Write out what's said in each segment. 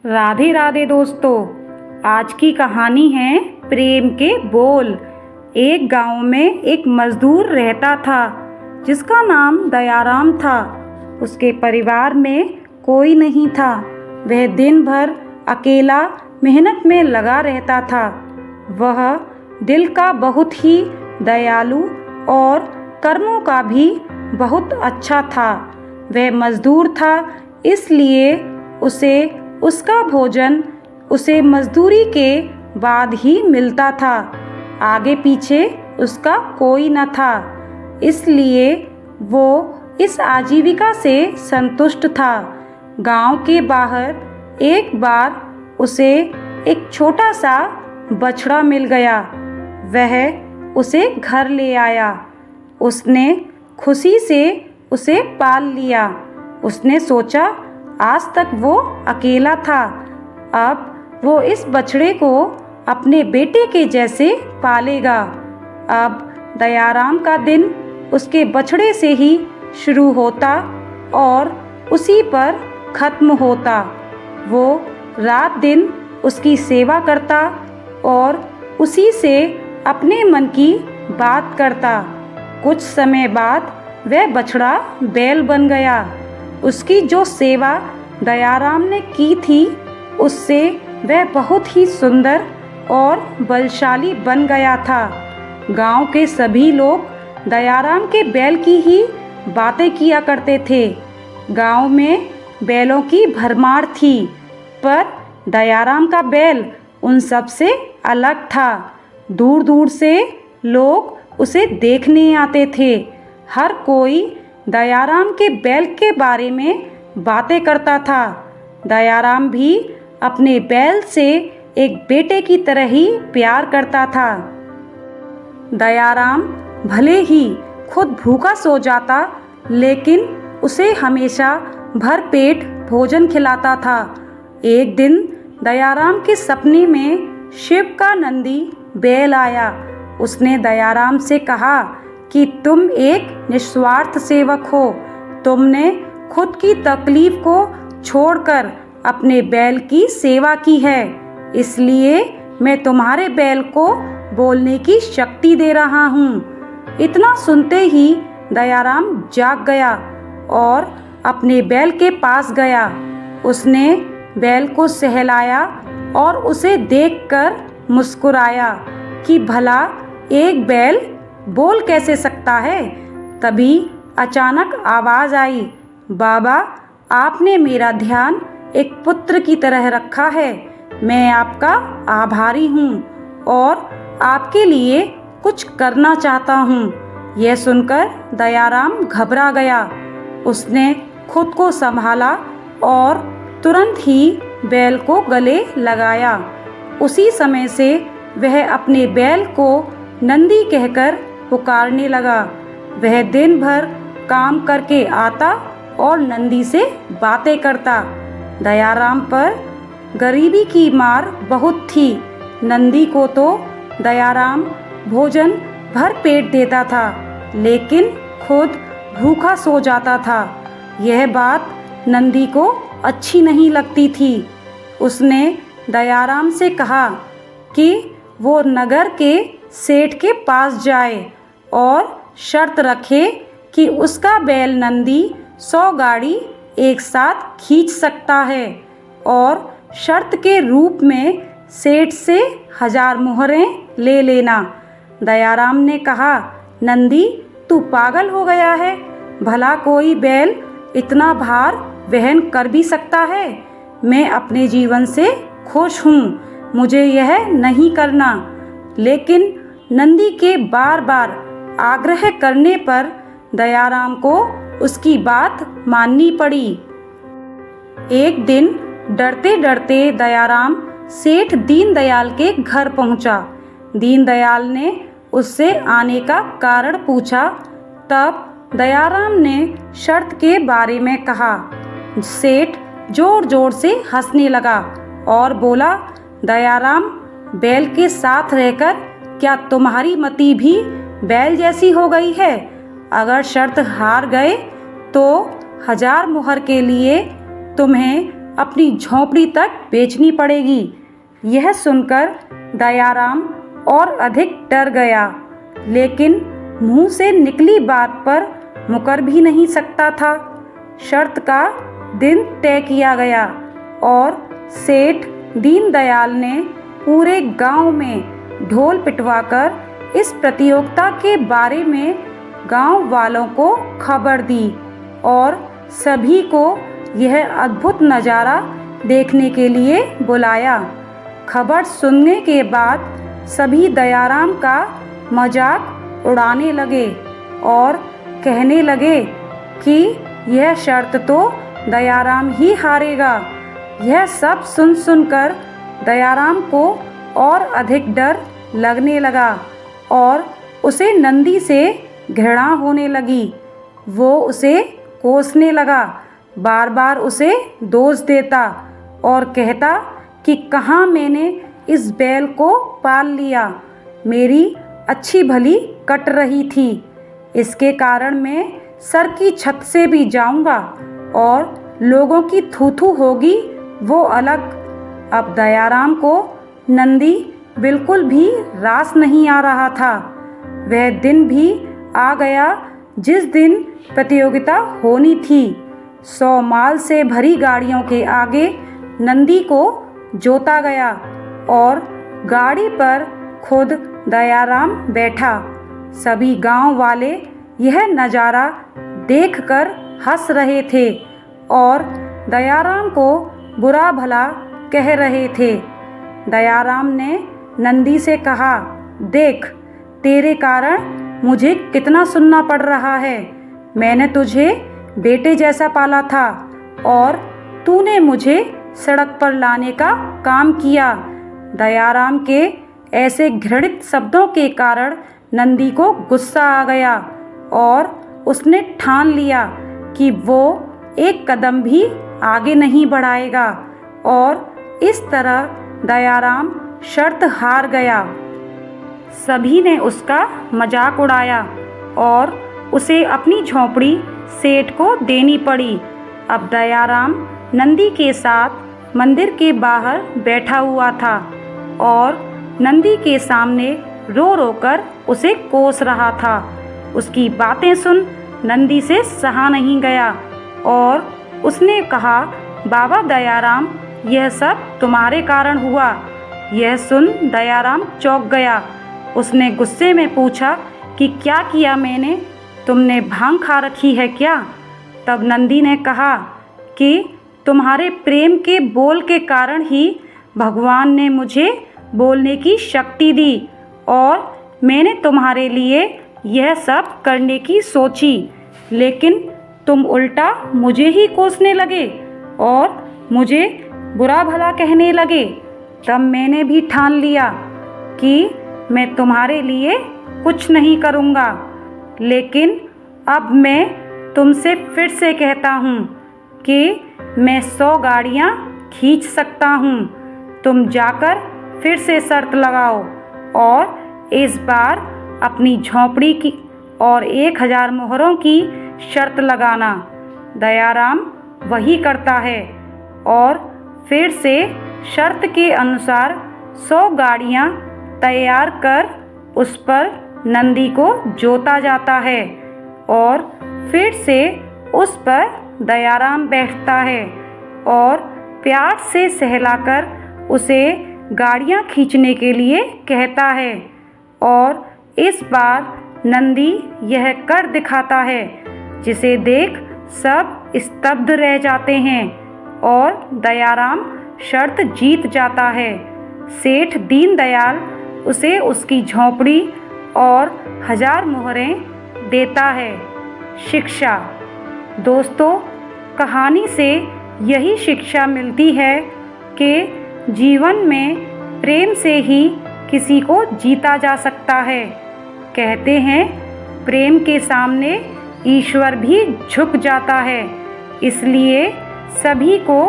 राधे राधे दोस्तों। आज की कहानी है प्रेम के बोल। एक गांव में एक मजदूर रहता था जिसका नाम दयाराम था। उसके परिवार में कोई नहीं था। वह दिन भर अकेला मेहनत में लगा रहता था। वह दिल का बहुत ही दयालु और कर्मों का भी बहुत अच्छा था। वह मजदूर था, इसलिए उसे उसका भोजन उसे मजदूरी के बाद ही मिलता था। आगे पीछे उसका कोई न था, इसलिए वो इस आजीविका से संतुष्ट था। गांव के बाहर एक बार उसे एक छोटा सा बछड़ा मिल गया। वह उसे घर ले आया। उसने खुशी से उसे पाल लिया। उसने सोचा, आज तक वो अकेला था, अब वो इस बछड़े को अपने बेटे के जैसे पालेगा। अब दयाराम का दिन उसके बछड़े से ही शुरू होता और उसी पर खत्म होता। वो रात दिन उसकी सेवा करता और उसी से अपने मन की बात करता। कुछ समय बाद वह बछड़ा बैल बन गया। उसकी जो सेवा दयाराम ने की थी, उससे वह बहुत ही सुंदर और बलशाली बन गया था। गांव के सभी लोग दयाराम के बैल की ही बातें किया करते थे। गांव में बैलों की भरमार थी, पर दयाराम का बैल उन सब से अलग था। दूर दूर से लोग उसे देखने आते थे। हर कोई दयाराम के बैल के बारे में बातें करता था। दयाराम भी अपने बैल से एक बेटे की तरह ही प्यार करता था। दयाराम भले ही खुद भूखा सो जाता, लेकिन उसे हमेशा भरपेट भोजन खिलाता था। एक दिन दयाराम के सपने में शिव का नंदी बैल आया। उसने दयाराम से कहा कि तुम एक निस्वार्थ सेवक हो। तुमने खुद की तकलीफ को छोड़कर अपने बैल की सेवा की है, इसलिए मैं तुम्हारे बैल को बोलने की शक्ति दे रहा हूँ। इतना सुनते ही दयाराम जाग गया और अपने बैल के पास गया। उसने बैल को सहलाया और उसे देखकर मुस्कुराया कि भला एक बैल बोल कैसे सकता है। तभी अचानक आवाज़ आई, बाबा, आपने मेरा ध्यान एक पुत्र की तरह रखा है। मैं आपका आभारी हूँ और आपके लिए कुछ करना चाहता हूँ। यह सुनकर दयाराम घबरा गया। उसने खुद को संभाला और तुरंत ही बैल को गले लगाया। उसी समय से वह अपने बैल को नंदी कहकर पुकारने लगा। वह दिन भर काम करके आता और नंदी से बातें करता। दयाराम पर गरीबी की मार बहुत थी। नंदी को तो दयाराम भोजन भर पेट देता था, लेकिन खुद भूखा सो जाता था। यह बात नंदी को अच्छी नहीं लगती थी। उसने दयाराम से कहा कि वो नगर के सेठ के पास जाए और शर्त रखे कि उसका बैल नंदी 100 गाड़ी एक साथ खींच सकता है और शर्त के रूप में सेठ से 1000 मुहरें ले लेना। दयाराम ने कहा, नंदी, तू पागल हो गया है। भला कोई बैल इतना भार वहन कर भी सकता है। मैं अपने जीवन से खुश हूँ, मुझे यह नहीं करना। लेकिन नंदी के बार बार आग्रह करने पर दयाराम को उसकी बात माननी पड़ी। एक दिन डरते डरते दयाराम सेठ दीनदयाल के घर पहुंचा। दीनदयाल ने उससे आने का कारण पूछा। तब दयाराम ने शर्त के बारे में कहा। सेठ जोर जोर से हंसने लगा और बोला, दयाराम, बैल के साथ रहकर क्या तुम्हारी मति भी बैल जैसी हो गई है? अगर शर्त हार गए तो 1000 मुहर के लिए तुम्हें अपनी झोंपड़ी तक बेचनी पड़ेगी। यह सुनकर दयाराम और अधिक डर गया, लेकिन मुंह से निकली बात पर मुकर भी नहीं सकता था। शर्त का दिन तय किया गया और सेठ दीनदयाल ने पूरे गांव में ढोल पिटवाकर इस प्रतियोगिता के बारे में गांव वालों को खबर दी और सभी को यह अद्भुत नज़ारा देखने के लिए बुलाया। खबर सुनने के बाद सभी दयाराम का मजाक उड़ाने लगे और कहने लगे कि यह शर्त तो दयाराम ही हारेगा। यह सब सुनकर दयाराम को और अधिक डर लगने लगा और उसे नंदी से घृणा होने लगी। वो उसे कोसने लगा, बार बार उसे दोष देता और कहता कि कहाँ मैंने इस बैल को पाल लिया, मेरी अच्छी भली कट रही थी, इसके कारण मैं सर की छत से भी जाऊंगा और लोगों की थू-थू होगी वो अलग। अब दयाराम को नंदी बिल्कुल भी रास नहीं आ रहा था। वह दिन भी आ गया जिस दिन प्रतियोगिता होनी थी। 100 माल से भरी गाड़ियों के आगे नंदी को जोता गया और गाड़ी पर खुद दयाराम बैठा। सभी गांव वाले यह नज़ारा देखकर हंस रहे थे और दयाराम को बुरा भला कह रहे थे। दयाराम ने नंदी से कहा, देख, तेरे कारण मुझे कितना सुनना पड़ रहा है। मैंने तुझे बेटे जैसा पाला था और तूने मुझे सड़क पर लाने का काम किया। दयाराम के ऐसे घृणित शब्दों के कारण नंदी को गुस्सा आ गया और उसने ठान लिया कि वो एक कदम भी आगे नहीं बढ़ाएगा और इस तरह दयाराम शर्त हार गया। सभी ने उसका मजाक उड़ाया और उसे अपनी झोंपड़ी सेठ को देनी पड़ी। अब दयाराम नंदी के साथ मंदिर के बाहर बैठा हुआ था और नंदी के सामने रो रो कर उसे कोस रहा था। उसकी बातें सुन नंदी से सहा नहीं गया और उसने कहा, बाबा दयाराम, यह सब तुम्हारे कारण हुआ। यह सुन दयाराम चौंक गया। उसने गुस्से में पूछा कि क्या किया मैंने, तुमने भांग खा रखी है क्या? तब नंदी ने कहा कि तुम्हारे प्रेम के बोल के कारण ही भगवान ने मुझे बोलने की शक्ति दी और मैंने तुम्हारे लिए यह सब करने की सोची, लेकिन तुम उल्टा मुझे ही कोसने लगे और मुझे बुरा भला कहने लगे। तब मैंने भी ठान लिया कि मैं तुम्हारे लिए कुछ नहीं करूँगा। लेकिन अब मैं तुमसे फिर से कहता हूँ कि मैं 100 गाड़ियाँ खींच सकता हूँ। तुम जाकर फिर से शर्त लगाओ और इस बार अपनी झोंपड़ी की और 1000 मोहरों की शर्त लगाना। दयाराम वही करता है और फिर से शर्त के अनुसार 100 गाड़ियाँ तैयार कर उस पर नंदी को जोता जाता है और फिर से उस पर दयाराम बैठता है और प्यार से सहलाकर उसे गाड़ियाँ खींचने के लिए कहता है और इस बार नंदी यह कर दिखाता है, जिसे देख सब स्तब्ध रह जाते हैं और दयाराम शर्त जीत जाता है। सेठ दीनदयाल उसे उसकी झोंपड़ी और 1000 मोहरें देता है। शिक्षा। दोस्तों, कहानी से यही शिक्षा मिलती है कि जीवन में प्रेम से ही किसी को जीता जा सकता है। कहते हैं, प्रेम के सामने ईश्वर भी झुक जाता है। इसलिए सभी को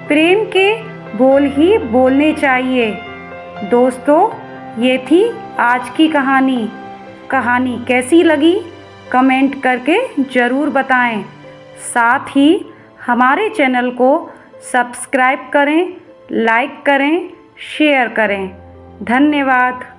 प्रेम के बोल ही बोलने चाहिए। दोस्तों, ये थी आज की कहानी। कहानी कैसी लगी कमेंट करके ज़रूर बताएं। साथ ही हमारे चैनल को सब्सक्राइब करें, लाइक करें, शेयर करें। धन्यवाद।